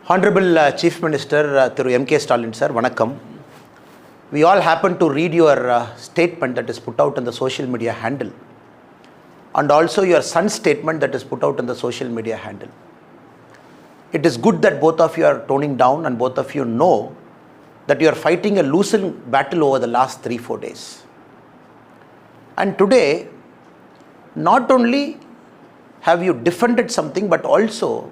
Honorable Chief Minister Thiru MK Stalin sir, vanakkam. We all happen to read your statement that is put out on the social media handle, and also your son's statement that is put out on the social media handle. It is good that both of you are toning down and both of you know that you are fighting a losing battle over the last 3-4 days. And today, not only have you defended something, but also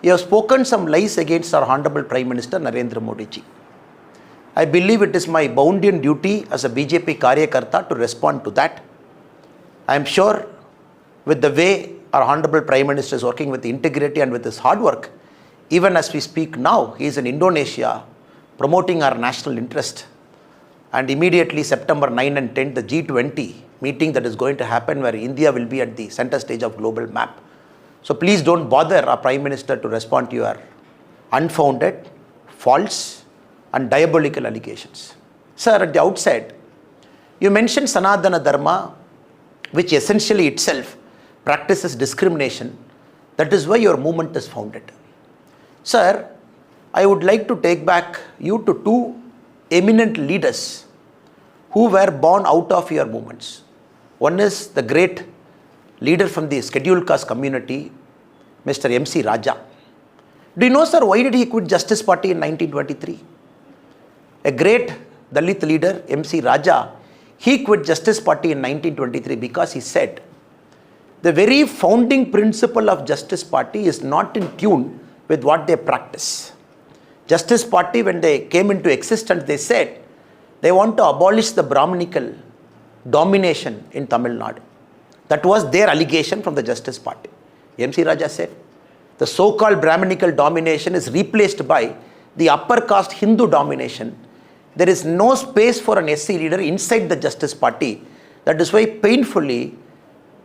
you have spoken some lies against our Honorable Prime Minister Narendra Modi ji. I believe it is my bounden duty as a BJP Karyakarta to respond to that. I am sure with the way our Honorable Prime Minister is working with integrity and with his hard work, even as we speak now, he is in Indonesia promoting our national interest. And immediately September 9 and 10, the G20 meeting that is going to happen where India will be at the center stage of global map. So please don't bother our Prime Minister to respond to your unfounded, false and diabolical allegations. Sir, at the outset, you mentioned Sanatana Dharma, which essentially itself practices discrimination. That is why your movement is founded. Sir, I would like to take back you to two eminent leaders who were born out of your movements. One is the great leader from the scheduled caste community, Mr. MC Raja. Do you know, sir, why did he quit Justice Party in 1923? A great Dalit leader, MC Raja, he quit Justice Party in 1923 because he said, the very founding principle of Justice Party is not in tune with what they practice. Justice Party, when they came into existence, they said they want to abolish the Brahminical domination in Tamil Nadu. That was their allegation from the Justice Party. MC Raja said, the so-called Brahminical domination is replaced by the upper caste Hindu domination. There is no space for an SC leader inside the Justice Party. That is why painfully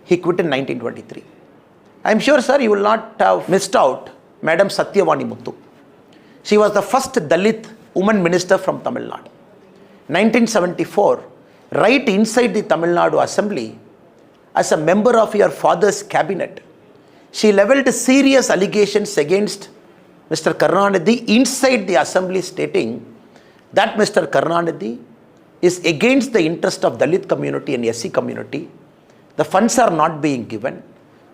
he quit in 1923. I am sure, sir, you will not have missed out Madam Satyavani Muthu. She was the first Dalit woman minister from Tamil Nadu. 1974, right inside the Tamil Nadu Assembly, as a member of your father's cabinet, she leveled serious allegations against Mr. Karunanidhi inside the assembly, stating that Mr. Karunanidhi is against the interest of Dalit community and SC community. The funds are not being given.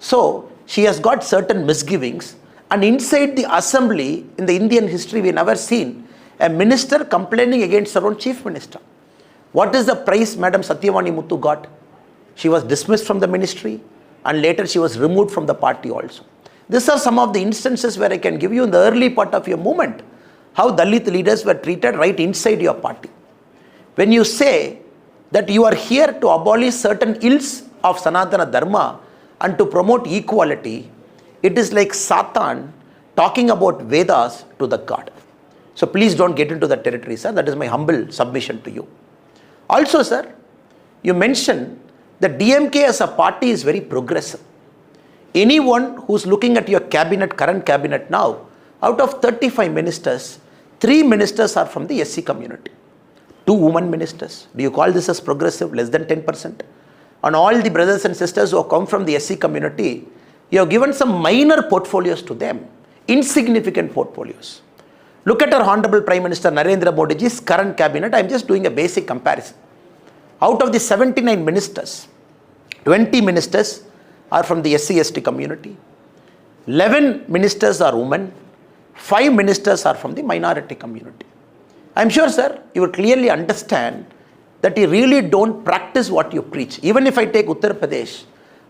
So she has got certain misgivings. And inside the assembly, in the Indian history, we never seen a minister complaining against her own chief minister. What is the price Madam Satyavani Muthu got? She was dismissed from the ministry and later she was removed from the party also. These are some of the instances where I can give you in the early part of your movement, how Dalit leaders were treated right inside your party. When you say that you are here to abolish certain ills of Sanatana Dharma and to promote equality, it is like Satan talking about Vedas to the God. So please don't get into that territory, sir. That is my humble submission to you. Also, sir, you mentioned that DMK as a party is very progressive. Anyone who's looking at your cabinet, current cabinet now, out of 35 ministers, 3 ministers are from the SC community. 2 women ministers. Do you call this as progressive? Less than 10%. And all the brothers and sisters who have come from the SC community, you have given some minor portfolios to them, insignificant portfolios. Look at our Honorable Prime Minister Narendra Modi ji's current cabinet. I am just doing a basic comparison. Out of the 79 ministers, 20 ministers are from the SC/ST community, 11 ministers are women, 5 ministers are from the minority community. I am sure, sir, you will clearly understand that you really don't practice what you preach. Even if I take Uttar Pradesh,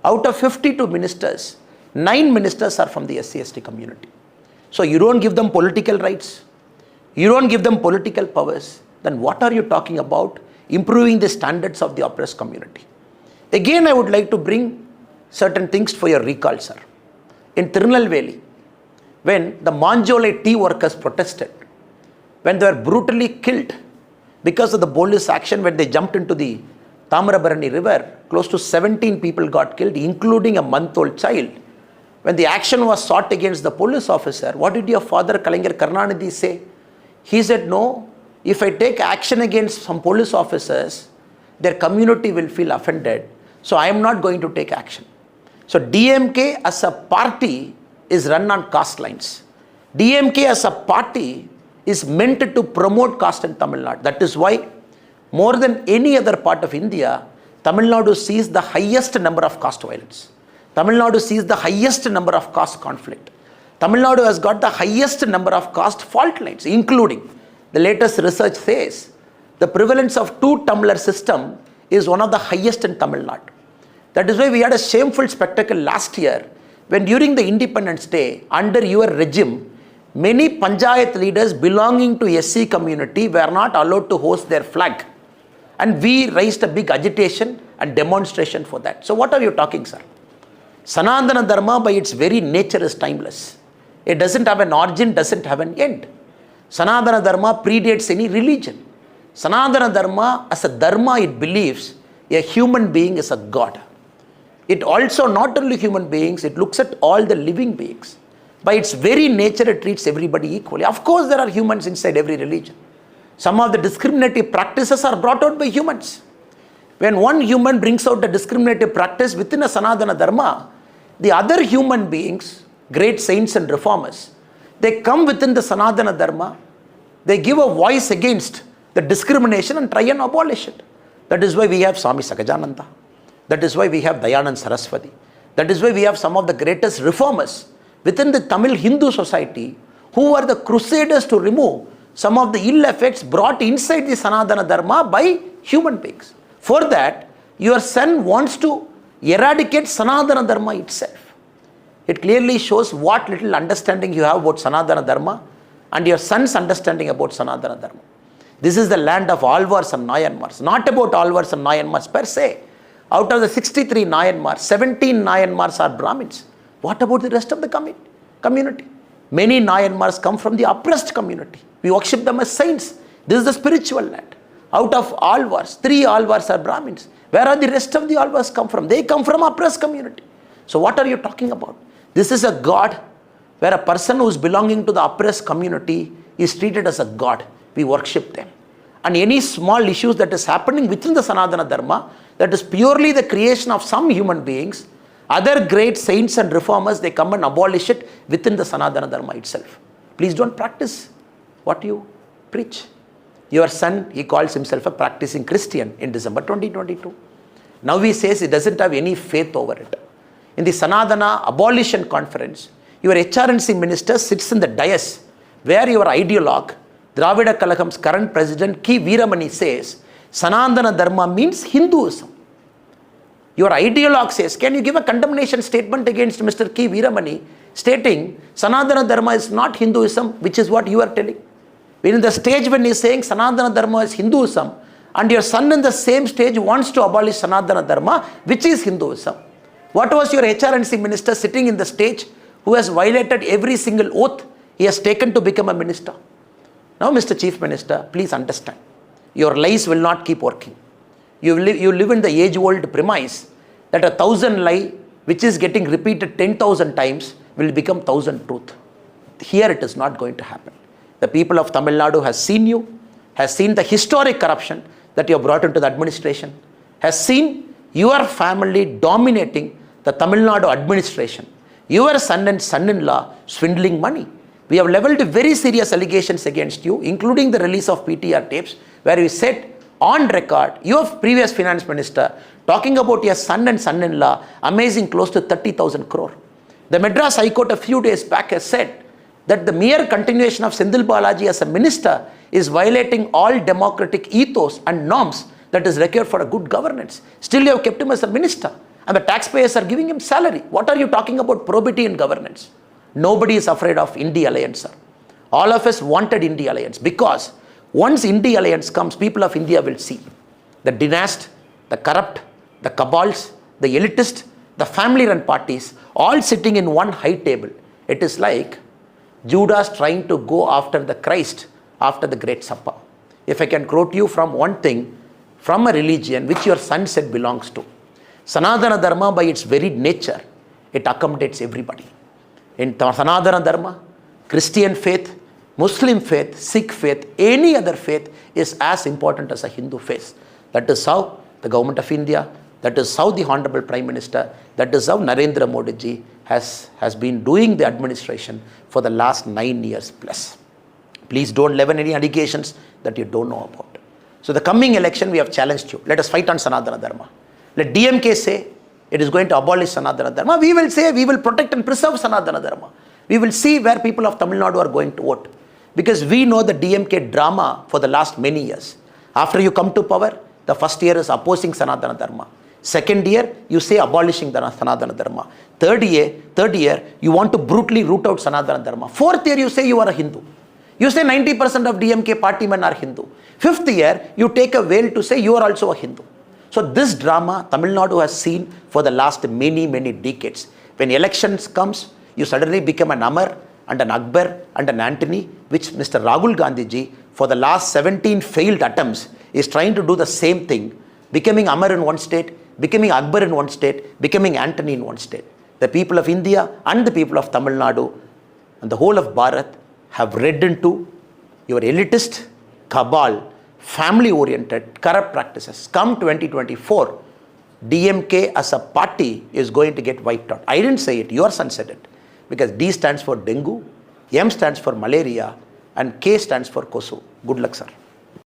out of 52 ministers, 9 ministers are from the SC/ST community. So you don't give them political rights, you don't give them political powers, then what are you talking about improving the standards of the oppressed community? Again, I would like to bring certain things for your recall, sir. In Tirunelveli, when the Manjole tea workers protested, when they were brutally killed because of the police action, when they jumped into the Tamarabarani river, close to 17 people got killed, including a month-old child. When the action was sought against the police officer, what did your father, Kalaignar Karunanidhi, say? He said, no, if I take action against some police officers, their community will feel offended. So I am not going to take action. So DMK as a party is run on caste lines. DMK as a party is meant to promote caste in Tamil Nadu. That is why, more than any other part of India, Tamil Nadu sees the highest number of caste violence. Tamil Nadu sees the highest number of caste conflict. Tamil Nadu has got the highest number of caste fault lines, including, the latest research says, the prevalence of two-tumbler system is one of the highest in Tamil Nadu. That is why we had a shameful spectacle last year when during the Independence Day, under your regime, many Panchayat leaders belonging to SC community were not allowed to host their flag. And we raised a big agitation and demonstration for that. So what are you talking, sir? Sanatana Dharma by its very nature is timeless. It doesn't have an origin, doesn't have an end. Sanatana Dharma predates any religion. Sanatana Dharma, as a dharma, it believes a human being is a god. It also not only human beings, it looks at all the living beings. By its very nature, it treats everybody equally. Of course, there are humans inside every religion. Some of the discriminative practices are brought out by humans. When one human brings out a discriminative practice within a Sanatana Dharma, the other human beings, great saints and reformers, they come within the Sanatana Dharma, they give a voice against the discrimination and try and abolish it. That is why we have Swami Sakajananda. That is why we have Dayanand Saraswati. That is why we have some of the greatest reformers within the Tamil Hindu society who are the crusaders to remove some of the ill effects brought inside the Sanatana Dharma by human beings. For that, your son wants to eradicate Sanatana Dharma itself. It clearly shows what little understanding you have about Sanatana Dharma and your son's understanding about Sanatana Dharma. This is the land of Alvars and Nayanmars, not about Alvars and Nayanmars per se. Out of the 63 Nayanmars, 17 Nayanmars are Brahmins. What about the rest of the community? Many Nayanmars come from the oppressed community. We worship them as saints. This is the spiritual land. Out of Alvars, 3 Alvars are Brahmins. Where are the rest of the Alvars come from? They come from oppressed community. So what are you talking about? This is a god where a person who is belonging to the oppressed community is treated as a god. We worship them. And any small issues that is happening within the Sanatana Dharma, that is purely the creation of some human beings, other great saints and reformers, they come and abolish it within the Sanatana Dharma itself. Please don't practice what you preach. Your son, he calls himself a practicing Christian in December 2022. Now he says he doesn't have any faith over it. In the Sanatana Abolition Conference, your HRNC minister sits in the dais where your ideologue, Dravida Kalagam's current president, K. Veeramani, says Sanatana Dharma means Hinduism. Your ideologue says, can you give a condemnation statement against Mr. K. Veeramani stating Sanatana Dharma is not Hinduism, which is what you are telling? In the stage when he is saying Sanatana Dharma is Hinduism, and your son in the same stage wants to abolish Sanatana Dharma, which is Hinduism. What was your HRNC minister sitting in the stage who has violated every single oath he has taken to become a minister? Now, Mr. Chief Minister, please understand. Your lies will not keep working. You live in the age-old premise that 1,000 lie which is getting repeated 10,000 times will become 1,000 truth. Here it is not going to happen. The people of Tamil Nadu has seen you, has seen the historic corruption that you have brought into the administration, has seen your family dominating the Tamil Nadu administration, your son and son-in-law swindling money. We have leveled very serious allegations against you, including the release of PTR tapes, where you said on record, your previous finance minister, talking about your son and son-in-law, amazing close to 30,000 crore. The Madras High Court a few days back has said that the mere continuation of Sendil Balaji as a minister is violating all democratic ethos and norms that is required for a good governance. Still you have kept him as a minister and the taxpayers are giving him salary. What are you talking about probity in governance? Nobody is afraid of India alliance, sir. All of us wanted India alliance because once India alliance comes, people of India will see the dynast, the corrupt, the cabals, the elitist, the family-run parties all sitting in one high table. It is like Judas trying to go after the Christ after the Great Supper. If I can quote you from one thing, from a religion which your son said belongs to. Sanatana Dharma by its very nature, it accommodates everybody. In Sanatana Dharma, Christian faith, Muslim faith, Sikh faith, any other faith is as important as a Hindu faith. That is how the government of India, that is how the Honorable Prime Minister, that is how Narendra Modi ji has been doing the administration for the last 9 years plus. Please don't level any allegations that you don't know about. So the coming election, we have challenged you. Let us fight on Sanatana Dharma. Let DMK say it is going to abolish Sanatana Dharma. We will say we will protect and preserve Sanatana Dharma. We will see where people of Tamil Nadu are going to vote. Because we know the DMK drama for the last many years. After you come to power, the first year is opposing Sanatana Dharma. Second year, you say abolishing the Sanatana Dharma. Third year, you want to brutally root out Sanatana Dharma. Fourth year, you say you are a Hindu. You say 90% of DMK party men are Hindu. Fifth year, you take a veil to say you are also a Hindu. So this drama, Tamil Nadu has seen for the last many, many decades. When elections comes, you suddenly become an Amar and an Akbar and an Antony, which Mr. Rahul Gandhi ji, for the last 17 failed attempts, is trying to do the same thing, becoming Amar in one state, becoming Akbar in one state, becoming Antony in one state. The people of India and the people of Tamil Nadu and the whole of Bharat have read into your elitist, cabal, family-oriented, corrupt practices. Come 2024, DMK as a party is going to get wiped out. I didn't say it, your son said it. Because D stands for Dengue, M stands for Malaria, and K stands for Kosu. Good luck, sir.